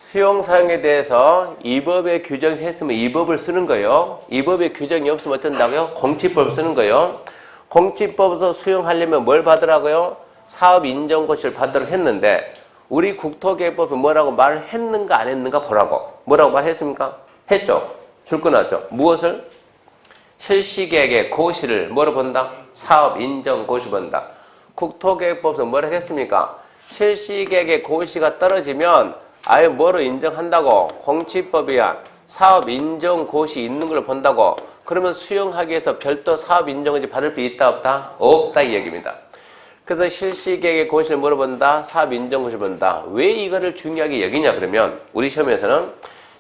수용 사용에 대해서 이 법에 규정했으면 이 법을 쓰는 거예요. 이 법에 규정이 없으면 어쩐다고요? 공치법 쓰는 거예요. 공치법에서 수용하려면 뭘 받으라고요? 사업 인정 고시를 받으라고 했는데 우리 국토개법에 뭐라고 말을 했는가 안 했는가 보라고. 뭐라고 말했습니까? 했죠. 줄 끊었죠. 무엇을? 실시계획의 고시를 뭐로 본다? 사업 인정 고시 본다. 국토개법에서 뭐라고 했습니까? 실시계획의 고시가 떨어지면 아예 뭐로 인정한다고? 공치법이야. 사업 인정 고시 있는 걸 본다고. 그러면 수용하기 위해서 별도 사업 인정고시 받을 수 있다 없다? 없다 이 얘기입니다. 그래서 실시계획의 고시를 뭐로 본다? 사업 인정 고시를 본다. 왜 이거를 중요하게 여기냐 그러면 우리 시험에서는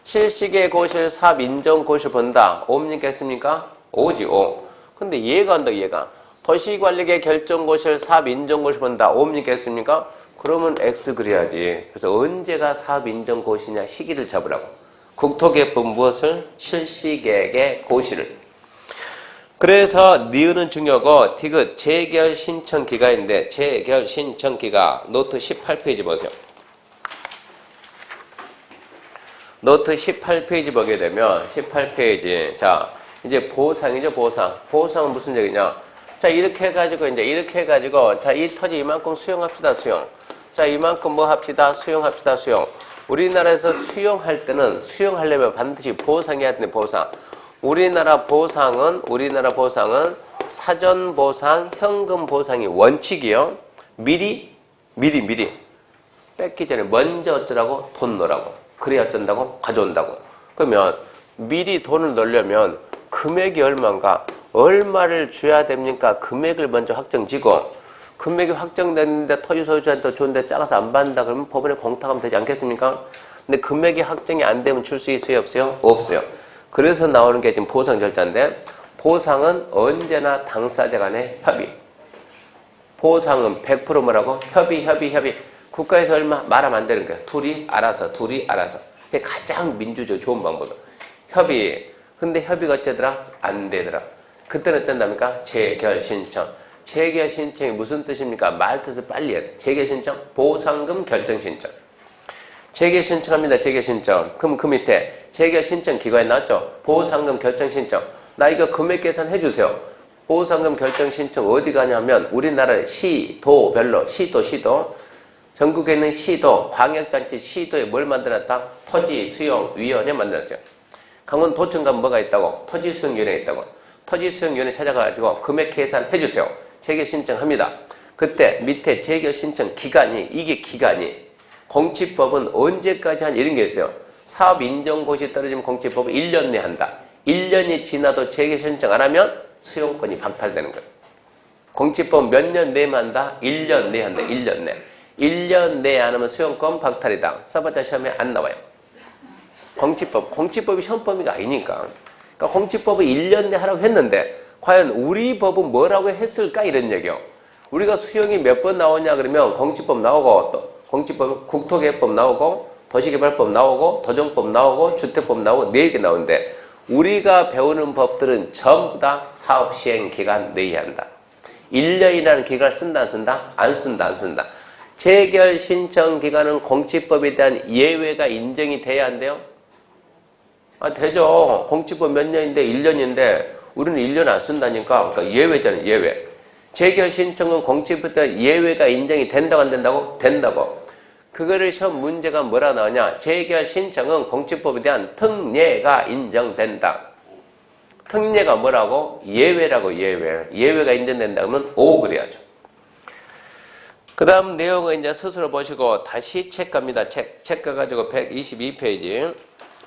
실시계획 고시를 사업 인정 고시를 본다. 옵니까 했습니까? 오지 오. 근데 얘가 한다 얘가. 도시관리계 결정 고시를 사업 인정 고시를 본다. 옵니까 했습니까? 그러면 X 그래야지. 그래서 언제가 사업 인정 고시냐 시기를 잡으라고. 국토개법 무엇을? 실시계획의 고시를. 그래서 니은은 중요하고 디귿 재결 신청 기간인데 재결 신청 기간 노트 18페이지 보세요. 노트 18페이지 보게 되면 18페이지 자 이제 보상이죠. 보상은 무슨 얘기냐. 자 이렇게 해가지고 자 이 토지 이만큼 수용합시다. 수용. 자 이만큼 뭐 합시다. 수용합시다. 수용. 우리나라에서 수용할 때는 수용하려면 반드시 보상해야 되는 보상. 우리나라 보상은 사전 보상, 현금 보상이 원칙이요. 미리 뺏기 전에 먼저 어쩌라고? 돈 넣으라고. 그래야 어쩐다고? 가져온다고. 그러면 미리 돈을 넣으려면 금액이 얼마인가? 얼마를 줘야 됩니까? 금액을 먼저 확정지고 금액이 확정됐는데 토지 소유자한테 좋은데 작아서 안 받는다 그러면 법원에 공탁하면 되지 않겠습니까? 근데 금액이 확정이 안 되면 줄 수 있어요? 없어요? 없어요. 그래서 나오는 게 지금 보상 절차인데 보상은 언제나 당사자 간의 협의. 보상은 100% 뭐라고? 협의. 국가에서 얼마 말하면 안 되는 거야. 둘이 알아서. 그게 가장 민주적 좋은 방법이야. 협의. 근데 협의가 어쩌더라? 안 되더라. 그때는 어쩐답니까? 재결 신청. 재결 신청이 무슨 뜻입니까? 말 뜻을 빨리 해야 돼. 재결 신청, 보상금 결정 신청. 재결 신청합니다. 재결 신청. 그럼 그 밑에 재결 신청 기관에 나왔죠? 보상금 결정 신청. 나 이거 금액 계산 해주세요. 보상금 결정 신청 어디 가냐면 우리나라 시도별로 시도 전국에 있는 시도, 광역단체 시도에 뭘 만들었다? 토지수용위원회 만들었어요. 강원도청 가면 뭐가 있다고? 토지수용위원회가 있다고. 토지수용위원회 찾아가지고 금액 계산 해주세요. 재결 신청합니다. 그때 밑에 재결 신청 기간이 이게 기간이 공치법은 언제까지 한 이런 게 있어요. 사업 인정고시 떨어지면 공치법은 1년 내에 한다. 1년이 지나도 재결 신청 안 하면 수용권이 박탈되는 거예요. 공치법 몇 년 내면 한다? 1년 내에 한다. 1년 내. 1년 내에 안 하면 수용권 박탈이다. 써봤자 시험에 안 나와요. 공치법이 시험 범위가 아니니까. 그러니까 공치법을 1년 내에 하라고 했는데 과연 우리 법은 뭐라고 했을까? 이런 얘기요. 우리가 수용이 몇 번 나오냐 그러면 공치법 나오고 또 공치법 국토개혁법 나오고 도시개발법 나오고 도정법 나오고 주택법 나오고 4개 나오는데 우리가 배우는 법들은 전부 다 사업시행기간 내에 한다. 1년이라는 기간을 쓴다 안 쓴다? 안 쓴다. 재결 신청 기간은 공치법에 대한 예외가 인정이 돼야 한대요? 되죠. 공치법 몇 년인데 1년인데 우리는 1년 안 쓴다니까. 그러니까 예외잖아요. 예외. 재결 신청은 공치법에 대한 예외가 인정이 된다고 안 된다고? 된다고. 그거를 시험 문제가 뭐라 나오냐? 재결 신청은 공치법에 대한 특례가 인정된다. 특례가 뭐라고? 예외라고 예외. 예외가 인정된다 그러면 O 그래야죠. 그 다음 내용은 이제 스스로 보시고 다시 체크합니다. 체크해가지고 122페이지.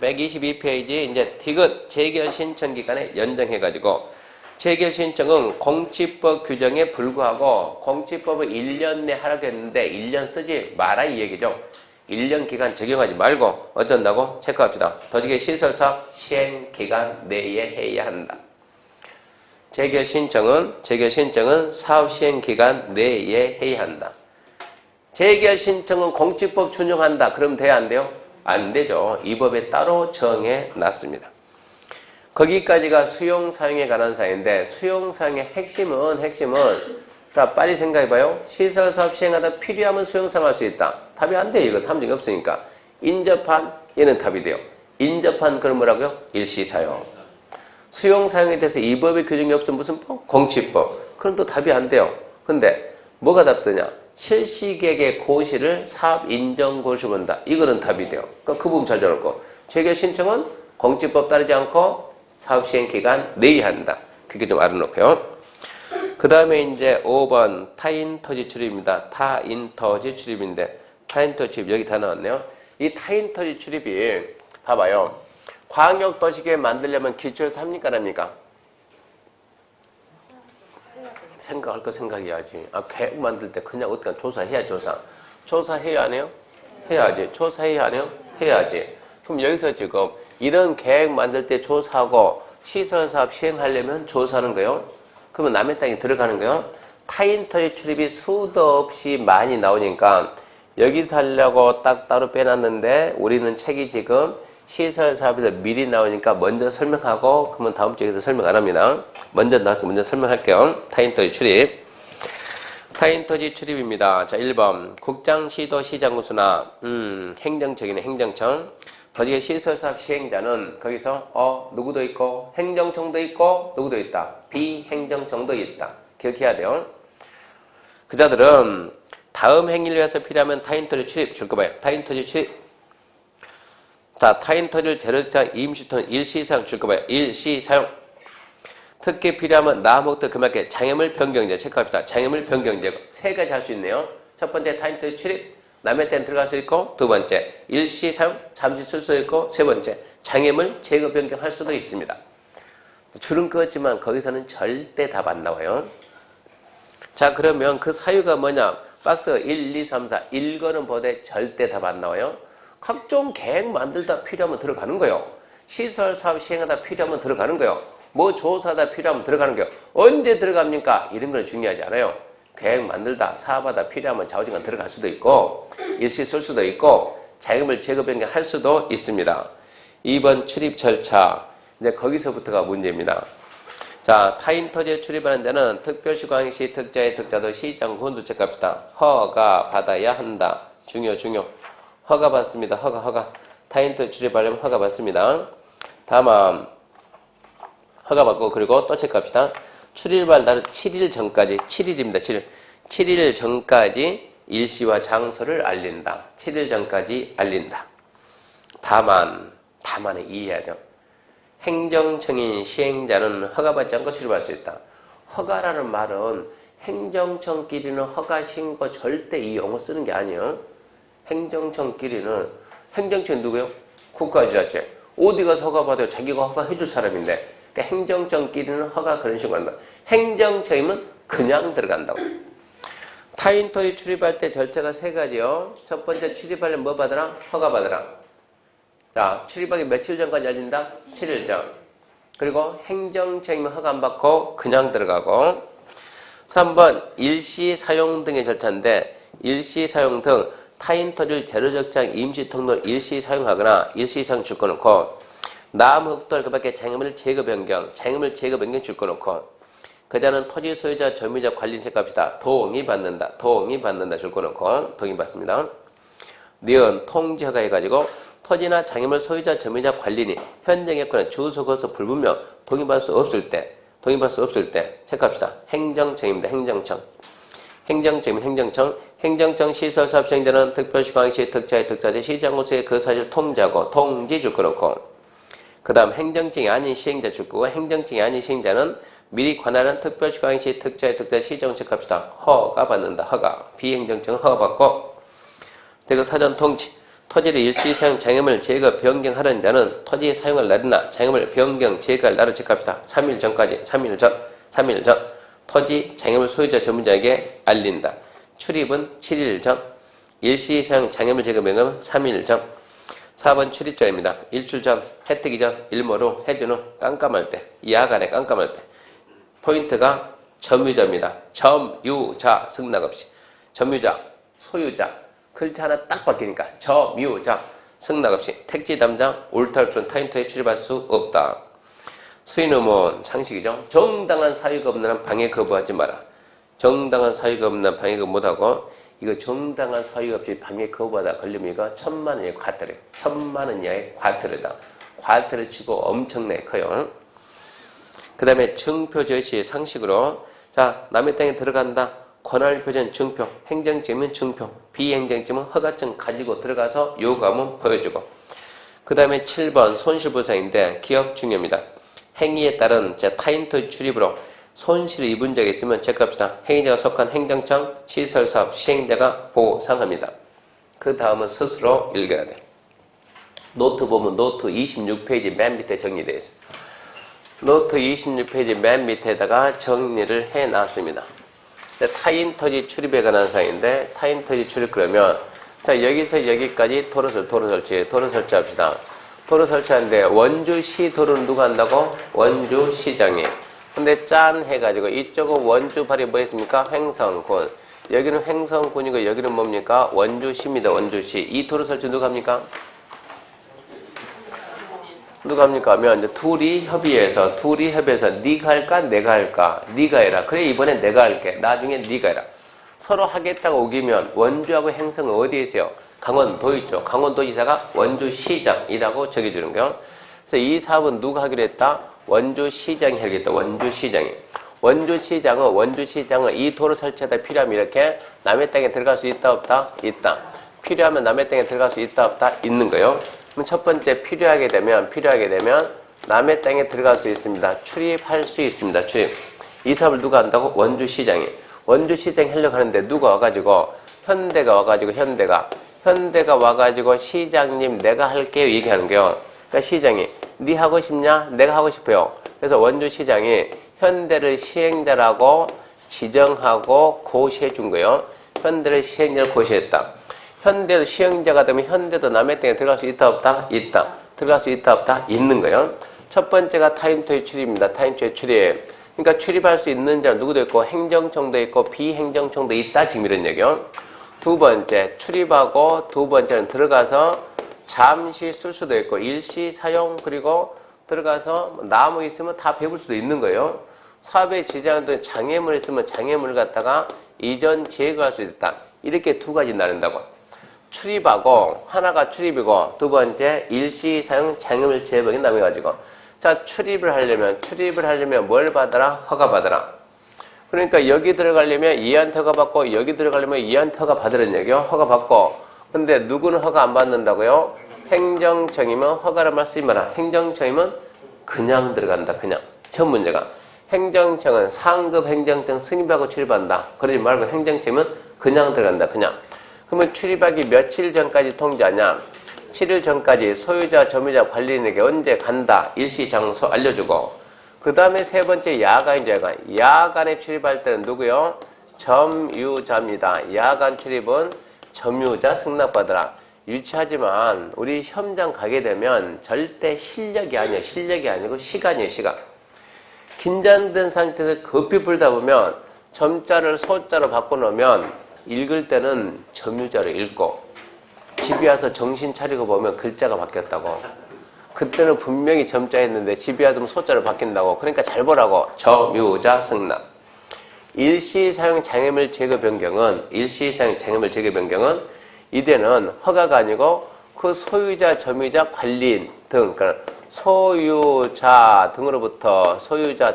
122페이지 이제 디귿 재결 신청 기간에 연정해가지고 재결 신청은 공치법 규정에 불구하고 공치법을 1년 내 하라고 했는데 1년 쓰지 마라 이 얘기죠. 1년 기간 적용하지 말고 어쩐다고? 체크합시다. 도시계 시설사업 시행 기간 내에 해야 한다. 재결 신청은 사업 시행 기간 내에 해야 한다. 재결 신청은 공치법 준용한다. 그럼 돼야 안 돼요? 안 되죠. 이 법에 따로 정해 놨습니다. 거기까지가 수용사용에 관한 사항인데 수용사용의 핵심은 자 빨리 생각해봐요. 시설사업 시행하다 필요하면 수용사용할 수 있다. 답이 안 돼요. 이거 삼정이 없으니까. 인접한 얘는 답이 돼요. 인접한 그럼 뭐라고요? 일시사용. 수용사용에 대해서 이 법의 규정이 없으면 무슨 법? 공치법. 그럼 또 답이 안 돼요. 근데 뭐가 답되냐? 실시계획의 고시를 사업인정고시 본다. 이거는 답이 돼요. 그러니까 그 부분 잘 적어놓고 재결 신청은 공치법 따르지 않고 사업시행기간 내에 한다. 그게 좀 알아놓고요. 그 다음에 이제 5번 타인토지 출입입니다. 타인토지 출입인데 타인토지 출입 여기 다 나왔네요. 이 타인토지 출입이 봐봐요. 광역도시계획 만들려면 기초에서 합니까 안 합니까? 생각할 거 생각해야지. 계획 만들 때 그냥 어떻게 조사해야 조사. 조사해야 안 해요? 해야지. 조사해야 안 해요? 해야지. 그럼 여기서 지금 이런 계획 만들 때 조사하고 시설사업 시행하려면 조사하는 거예요. 그러면 남의 땅에 들어가는 거예요. 타인토지 출입이 수도 없이 많이 나오니까 여기서 하려고 딱 따로 빼놨는데 우리는 책이 지금 시설사업에서 미리 나오니까 먼저 설명하고 그러면 다음 주에서 설명 안 합니다. 먼저 나와서 먼저 설명할게요. 타인토지 출입. 타인토지 출입입니다. 자, 1번 국장, 시도, 시장구수나 행정청이네. 행정청. 도시계 시설사업 시행자는 거기서 누구도 있고 행정청도 있고 누구도 있다. 비행정청도 있다. 기억해야 돼요. 그자들은 다음 행위를 위해서 필요하면 타인토지 출입 줄 거 봐요. 타인토지 출입. 자, 타인토지를 재료상 임시토는 일시사용 줄 거 봐요. 일시사용. 특히 필요하면 나목도 그만큼 장애물 변경제 체크합시다. 장애물 변경제 세 가지 할 수 있네요. 첫 번째 타인터지 출입, 남의 땐 들어갈 수 있고, 두 번째 일시 사용, 잠시 쓸 수 있고, 세 번째 장애물 제거 변경할 수도 있습니다. 줄은 그었지만 거기서는 절대 답 안 나와요. 자, 그러면 그 사유가 뭐냐? 박스 1, 2, 3, 4 1거는 보되 절대 답 안 나와요. 각종 계획 만들다 필요하면 들어가는 거예요. 시설 사업 시행하다 필요하면 들어가는 거예요. 뭐 조사하다 필요하면 들어가는 거예요. 언제 들어갑니까? 이런 건 중요하지 않아요. 계획 만들다 사업하다 필요하면 좌우지간 들어갈 수도 있고 일시 쓸 수도 있고 자금을 제거 변경할 수도 있습니다. 2번 출입 절차. 이제 거기서부터가 문제입니다. 자, 타인 토지에 출입하는 데는 특별시 광역시 특자의 특자도 시장 군수 체크합시다. 허가 받아야 한다. 중요. 허가 받습니다. 허가. 타인 토지 출입하려면 허가 받습니다. 다만 허가 받고 그리고 또 체크합시다. 출입할 날은 7일 전까지 7일입니다. 7일 전까지 일시와 장소를 알린다. 7일 전까지 알린다. 다만에 이해해야 돼요. 행정청인 시행자는 허가받지 않고 출입할 수 있다. 허가라는 말은 행정청끼리는 허가 신고 절대 이 용어 쓰는 게 아니에요. 행정청끼리는 행정청이 누구예요? 국가지자체. 어디 가서 허가받아요? 자기가 허가해줄 사람인데. 그러니까 행정청끼리는 허가 그런 식으로 한다. 행정청이면 그냥 들어간다고. 타인 토지 출입할 때 절차가 세 가지요. 첫 번째 출입하려면 뭐 받으라? 허가 받으라. 자, 출입하기 며칠 전까지 알린다? 7일 전. 그리고 행정청이면 허가 안 받고 그냥 들어가고. 3번 일시 사용 등의 절차인데 일시 사용 등 타인 토지를 제로적장 임시 통로를 일시 사용하거나 일시 사용 줄 거놓고 남 흑돌 그 밖에 장애물 제거 변경 줄 거놓고 그다음은 토지 소유자 점유자 관리인 체크합시다. 동의받는다 줄 거놓고 동의받습니다. 니은 통지 허가 해가지고 토지나 장애물 소유자 점유자 관리인이 현정했거나 주소 거소 불분명 동의받을 수 없을 때 체크합시다. 행정청입니다. 행정청 시설 사업 시행자는 특별시 광역시 특자의 특자재 시장구수의 그 사실 통지하고 통지 줄 거놓고 그 다음 행정청이 아닌 시행자 줄 거고 행정청이 아닌 시행자는 미리 관할한 특별시 광역시 특자의 특자재 시장 체크합시다. 허가 받는다. 허가. 비행정청은 허가 받고 그리고 사전 통지 토지를 일시 사용 장애물 제거 변경하는 자는 토지 사용할 날이나 장애물 변경 제거할 날을 체크합시다. 3일 전까지 3일 전 토지 장애물 소유자 전문자에게 알린다. 출입은 7일 전 일시 사용 장애물 제거 변경은 3일 전 4번 출입자입니다. 일출 전, 해 뜨기 전, 일몰 후, 해준 후, 깜깜할 때, 야간에 깜깜할 때 포인트가 점유자입니다. 점유자 승낙 없이 점유자, 소유자 글자 하나 딱 바뀌니까 점유자 승낙 없이 택지 담당 올탈 타인토에 출입할 수 없다. 수인음은 상식이죠. 정당한 사유가 없는 한 방해 거부하지 마라. 정당한 사유가 없는 한 방해 거부 못하고 이거 정당한 사유 없이 방해 거부하다 걸리면 이거 1000만 원의 과태료. 1000만 원 이하의 과태료다. 과태료 치고 엄청나게 커요. 그 다음에 증표 제시 상식으로 자 남의 땅에 들어간다. 권한을 표시한 증표, 행정지면 증표, 비행정지면 허가증 가지고 들어가서 요구하면 보여주고 그 다음에 7번 손실보상인데 기억 중요합니다. 행위에 따른 타인 토지 출입으로 손실을 입은 적이 있으면 체크합시다. 행위자가 속한 행정청, 시설사업, 시행자가 보상합니다. 그 다음은 스스로 읽어야 돼. 노트 보면 노트 26페이지 맨 밑에 정리되어 있어요. 노트 26페이지 맨 밑에다가 정리를 해놨습니다. 타인 토지 출입에 관한 사항인데 타인 토지 출입 그러면 자 여기서 여기까지 도로 설치합시다. 도로 설치하는데 원주시 도로는 누가 한다고? 원주시장이. 근데 짠 해가지고 이쪽은 원주 발이 뭐 있습니까? 횡성군. 여기는 횡성군이고 여기는 뭡니까? 원주시입니다. 원주시. 이 도로 설치 누가 합니까? 누가 합니까? 하면 이제 둘이 협의해서 네가 할까? 내가 할까? 네가 해라. 그래 이번엔 내가 할게. 나중에 네가 해라. 서로 하겠다고 우기면 원주하고 행성은 어디에 있어요? 강원도 있죠. 강원도지사가 원주시장이라고 적어주는 거예요. 그래서 이 사업은 누가 하기로 했다? 원주시장이 하겠다. 원주시장은 이 도로 설치하다 필요하면 이렇게 남의 땅에 들어갈 수 있다 없다? 있다. 필요하면 남의 땅에 들어갈 수 있다 없다? 있는 거예요. 그럼 첫 번째 필요하게 되면 남의 땅에 들어갈 수 있습니다. 출입할 수 있습니다. 출입. 이 사업을 누가 한다고? 원주시장이. 원주시장이 하려고 하는데 누가 와가지고 현대가 와가지고 현대가 와가지고 시장님 내가 할게요 얘기하는 거예요. 그러니까 시장이 네 하고 싶냐? 내가 하고 싶어요. 그래서 원주시장이 현대를 시행자라고 지정하고 고시해 준 거예요. 현대를 시행자로 고시했다. 현대도 시행자가 되면 현대도 남의 땅에 들어갈 수 있다 없다? 있다. 들어갈 수 있다 없다? 있는 거예요. 첫 번째가 타임토의 출입입니다. 타임토의 출입. 그러니까 출입할 수 있는 자는 누구도 있고 행정청도 있고 비행정청도 있다. 지금 이런 얘기요. 두 번째 출입하고 두 번째는 들어가서 잠시 쓸 수도 있고 일시 사용 그리고 들어가서 나무 있으면 다 배울 수도 있는 거예요. 사업에 지장된 장애물 있으면 장애물을 갖다가 이전 제거할 수 있다. 이렇게 두 가지 나눈다고. 출입하고 하나가 출입이고 두 번째 일시 사용 장애물 제거이 나눠가지고 자 출입을 하려면 뭘 받아라? 허가 받아라. 그러니까 여기 들어가려면 이한테 허가 받고 여기 들어가려면 이한테 허가 받으라는 얘기요. 허가 받고 근데 누구는 허가 안 받는다고요? 행정청이면 허가를 말 쓰지 마라. 행정청이면 그냥 들어간다. 그냥. 첫 문제가 행정청은 상급 행정청 승인받고 출입한다. 그러지 말고 행정청이면 그냥 들어간다. 그냥. 그러면 출입하기 며칠 전까지 통지하냐? 7일 전까지 소유자, 점유자, 관리인에게 언제 간다. 일시 장소 알려주고 그 다음에 세 번째 야간이죠. 야간에 출입할 때는 누구요? 점유자입니다. 야간 출입은 점유자 승낙받으라. 유치하지만 우리 시험장 가게 되면 절대 실력이 아니에요. 실력이 아니고 시간이에요. 시간. 긴장된 상태에서 급히 불다 보면 점자를 소자로 바꿔놓으면 읽을 때는 점유자로 읽고 집에 와서 정신 차리고 보면 글자가 바뀌었다고. 그때는 분명히 점자였는데 집에 와서 소자로 바뀐다고. 그러니까 잘 보라고. 점유자 승낙. 일시사용 장애물 제거 변경은 이때는 허가가 아니고 그 소유자, 점유자, 관리인 등 그러니까 소유자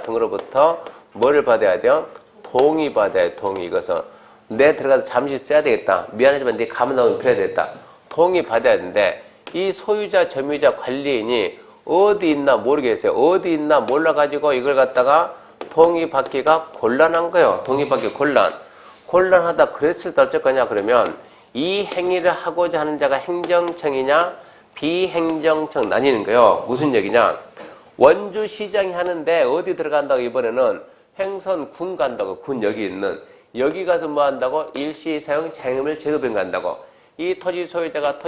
등으로부터 뭐를 받아야 돼요? 동의 받아야 돼요. 동의. 이것은 내 들어가서 잠시 써야 되겠다. 미안하지만 네 가만 나오면 펴야 되겠다. 동의 받아야 되는데 이 소유자, 점유자, 관리인이 어디 있나 모르겠어요. 어디 있나 몰라가지고 이걸 갖다가 동의받기가 곤란한 거예요. 동의받기 곤란하다 그랬을 때 어쩔 거냐 그러면 이 행위를 하고자 하는 자가 행정청이냐 비행정청 나뉘는 거예요. 무슨 얘기냐? 원주시장이 하는데 어디 들어간다고 이번에는 행선군 간다고. 군 여기 가서 뭐 한다고? 일시사용 장애물 제거변 간다고. 이 토지 소유자가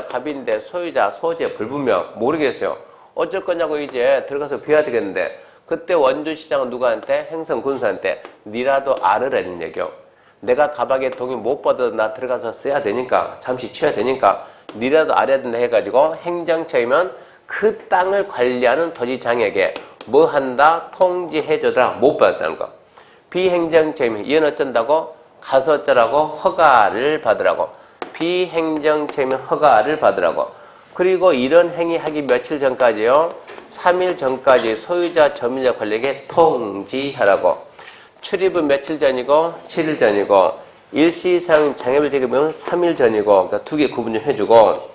갑인데 소유자 소재 불분명 모르겠어요. 어쩔 거냐고 이제 들어가서 배워야 되겠는데 그때 원주시장은 누구한테? 행선군수한테 니라도 알으라는 얘기요. 내가 가방에 동의 못 받아도 나 들어가서 써야 되니까 잠시 쉬어야 되니까 니라도 알아야 된다 해가지고 행정처이면 그 땅을 관리하는 토지장에게 뭐 한다? 통지해줘라. 못 받았다는 거. 비행정처이면 이건 어쩐다고? 가서 어쩌라고? 허가를 받으라고. 비행정처이면 허가를 받으라고. 그리고 이런 행위 하기 며칠 전까지요? 3일 전까지 소유자, 점유자 관리에게 통지하라고. 출입은 며칠 전이고 7일 전이고 일시사용 장애물 제거면 3일 전이고 그러니까 두 개 구분 좀 해주고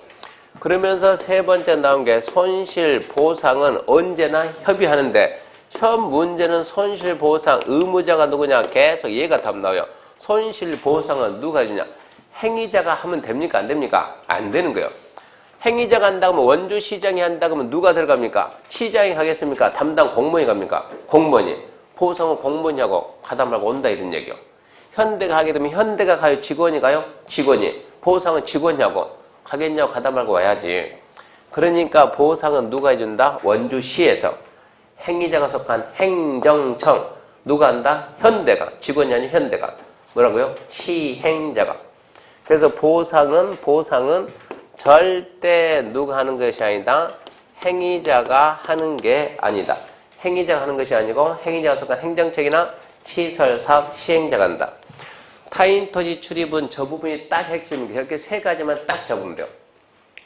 그러면서 세 번째 나온 게 손실보상은 언제나 협의하는데 처음 문제는 손실보상 의무자가 누구냐 계속 얘가 답 나와요. 손실보상은 누가 해주냐? 행위자가 하면 됩니까? 안 됩니까? 안 되는 거예요. 행위자가 한다고 하면 원주시장이 한다고 하면 누가 들어갑니까? 시장이 가겠습니까? 담당 공무원이 갑니까? 공무원이. 보상은 공무원이 하고 가다 말고 온다 이런 얘기요. 현대가 하게 되면 현대가 가요? 직원이 가요? 직원이. 보상은 직원이 하고 가겠냐고 가다 말고 와야지. 그러니까 보상은 누가 해준다? 원주시에서. 행위자가 속한 행정청. 누가 한다? 현대가. 직원이 아닌 현대가. 뭐라고요? 시행자가. 그래서 보상은 절대 누가 하는 것이 아니다. 행위자가 하는 게 아니다. 행위자가 하는 것이 아니고 행위자가 속한 행정청이나 시설사업 시행자가 한다. 타인토지 출입은 저 부분이 딱 핵심입니다. 이렇게 세 가지만 딱 잡으면 돼요.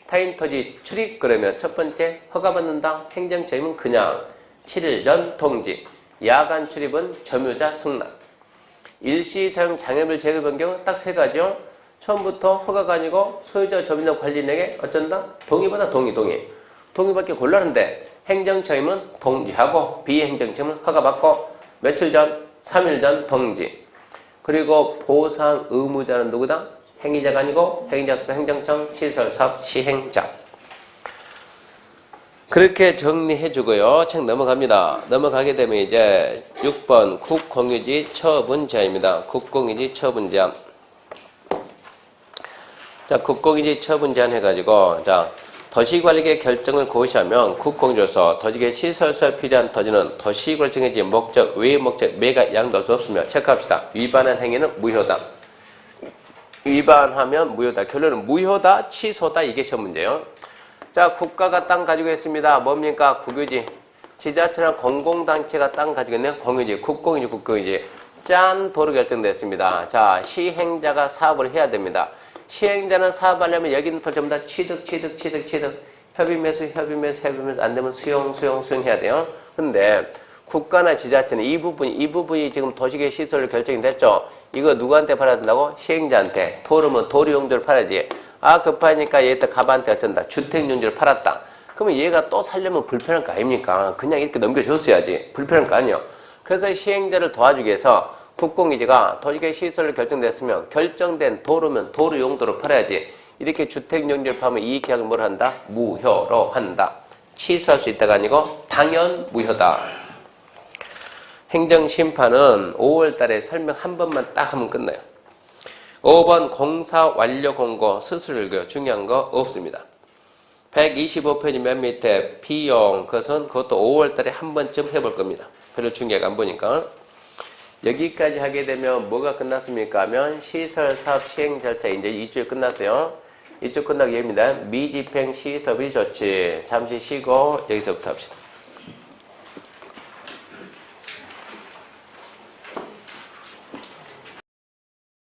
타인토지 출입 그러면 첫 번째 허가받는다. 행정청이면 그냥 7일 전 통지. 야간 출입은 점유자 승낙. 일시사용 장애물 제거 변경은 딱 세 가지요. 처음부터 허가가 아니고 소유자, 점유자, 관리인에게 어쩐다? 동의받아 동의받기 곤란한데 행정처임은 통지하고 비행정처임은 허가받고 며칠 전, 3일 전 통지. 그리고 보상 의무자는 누구다? 행위자가 아니고 행위자 속에 행정청, 시설사업, 시행자. 그렇게 정리해 주고요. 책 넘어갑니다. 넘어가게 되면 이제 6번 국공유지 처분 제한입니다. 국공유지 처분 제한. 자, 국공유지 처분 제한 해가지고, 자, 도시관리계 결정을 고시하면 국공유지로서 도시계 시설설 필요한 토지는 도시구를 정해진 목적 외의 목적 매가 양도할 수 없으며 체크합시다. 위반한 행위는 무효다. 위반하면 무효다. 결론은 무효다, 취소다. 이게 시험 문제예요. 자, 국가가 땅 가지고 있습니다. 뭡니까? 국유지. 지자체나 공공단체가 땅 가지고 있는 공유지, 국공유지, 국공유지. 짠! 도로 결정됐습니다. 자, 시행자가 사업을 해야 됩니다. 시행자는 사업하려면 여기 있는 토지 전부 다 취득. 협의매수 안 되면 수용해야 돼요. 근데 국가나 지자체는 이 부분이 지금 도시계 시설로 결정이 됐죠. 이거 누구한테 팔아야 된다고? 시행자한테. 도로면 도로 용도를 팔아야지. 아, 급하니까 얘한테 갑한테 어쩐다. 주택 용도를 팔았다. 그러면 얘가 또 살려면 불편할 거 아닙니까? 그냥 이렇게 넘겨줬어야지. 불편할 거 아니에요. 그래서 시행자를 도와주기 위해서 국공유지가 도시계 시설로 결정됐으면 결정된 도로면 도로 용도로 팔아야지. 이렇게 주택 용도를 팔면 이 계약을 뭘 한다? 무효로 한다. 취소할 수 있다가 아니고 당연 무효다. 행정심판은 5월 달에 설명 한 번만 딱 하면 끝나요. 5번 공사 완료 공고 수수료고요. 중요한 거 없습니다. 125페이지 맨 밑에 비용 그것도 5월 달에 한 번쯤 해볼 겁니다. 별로 중요하게 안 보니까. 여기까지 하게 되면 뭐가 끝났습니까 하면 시설 사업 시행 절차 이제 이쪽이 끝났어요. 이쪽 끝나고 얘기입니다. 미집행 시설비 조치. 잠시 쉬고 여기서부터 합시다.